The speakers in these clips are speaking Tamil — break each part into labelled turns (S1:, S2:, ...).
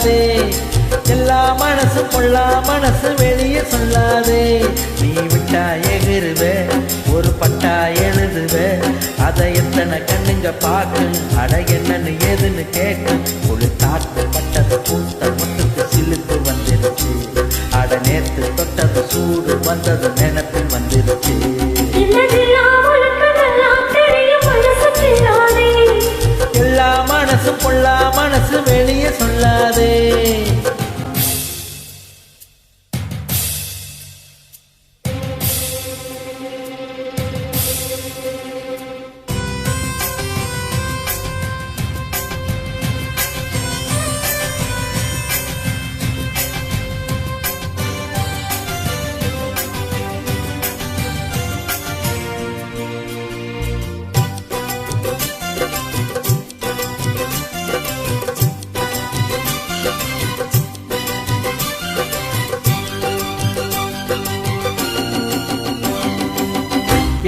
S1: கில்லாதே. எல்லா மனசு பொல்லா மனசு வெளியே சொல்லாதே. நீ விட்டா எகிருவ ஒரு பட்டா எழுதுவ. அதை எத்தனை கண்ணுங்க பார்க்கும் அட என்னன்னு ஏதுன்னு கேட்கும். ஒரு தாக்கு பட்டது பூத்த மொட்டுக்கு சிலுக்கு வந்துருச்சு. அட நேத்து தொட்டது சூடு வந்தது நினைப்பில் வந்துருச்சு. எல்லா மனசு பொல்லா மனசு வெளியே சொல்லாதே.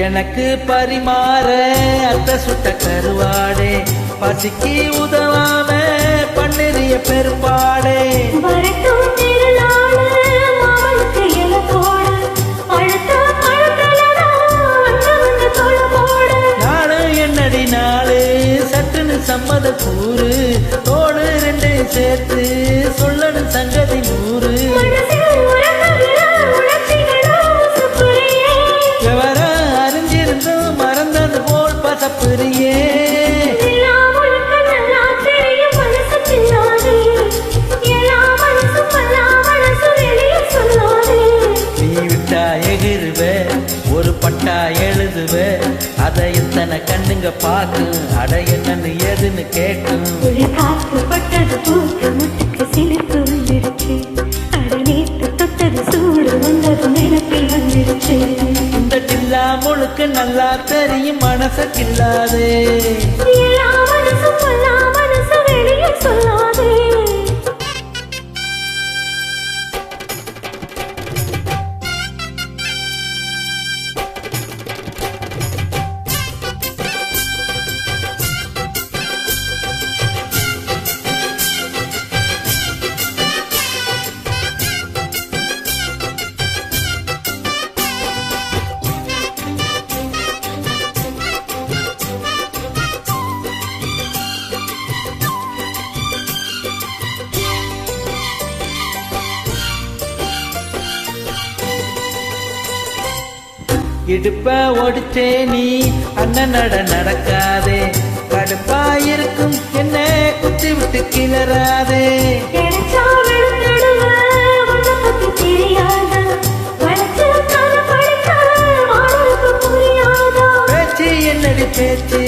S1: எனக்கு பரிமாற அத்த சுட்ட கருவாடே. பசிக்கு உதவாம பண்ணறிய பெரும்பாடே. நானும் என்னடி நாளு சட்டுன்னு சம்மத கூறு. தோடு ரெண்டு சேர்த்து சொல்லணும் சங்கதி நூறு. மறந்தது போல் பசப்புரியே. நீ விட்டா எகிருவ ஒரு பட்டா எழுதுவ. அதை எத்தனை கண்ணுங்க பார்க்கும் அட என்னன்னு ஏதுன்னு கேட்கும்.
S2: காத்துப்பட்டது பூத்து முட்டுக்கு சிலிப்பு வந்துருச்சு. அட நேத்து தொட்டது சூடு வந்தது நினைப்பில் வந்துருச்சு.
S1: இந்த கில்லா முழுக்க நல்லா தெரியும் மனசு கில்லாதே.
S2: எல்லா மனசு பொல்லா மனசு வெளியே சொல்லாதே.
S1: இடுப்ப ஒடிச்சே நீ அண்ணன் நடக்காதே. கடுப்பா இருக்கும் என்ன குத்தி விட்டு கிளறாதே. பேச்சு என்னடி பேச்சு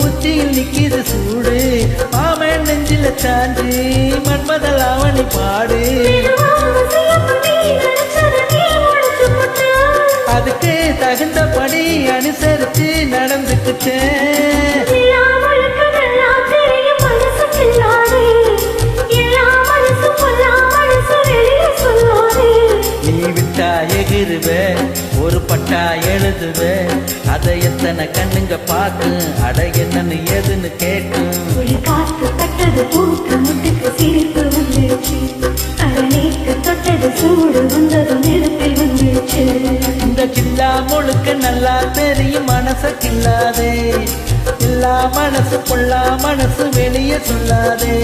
S1: உச்சியில் நிக்கிது சூடு. மாமன் நெஞ்சில சாஞ்சு மன்மதல் அவனி பாடு. அதுக்கு தகுந்தபடி அனுசரிச்சு நடந்துக்கிட்டேன். நீ விட்டா எகிருவ ஒரு பட்டா எழுதுவ. அதை எத்தனை கண்ணுங்க பார்க்கும் அட என்னன்னு ஏதுன்னு கேட்கும்.
S2: காத்துப்பட்டது பூத்து முட்டுக்கு சிரிப்பு வந்துருச்சு. அட நேத்து தொட்டது சூடு வந்தது நெருப்பில் வந்துருச்சு.
S1: இந்த கில்லா முழுக்க நல்லா தெரியும் மனச கில்லாதே. எல்லா மனசு பொல்லா மனசு வெளியே சொல்லாதே.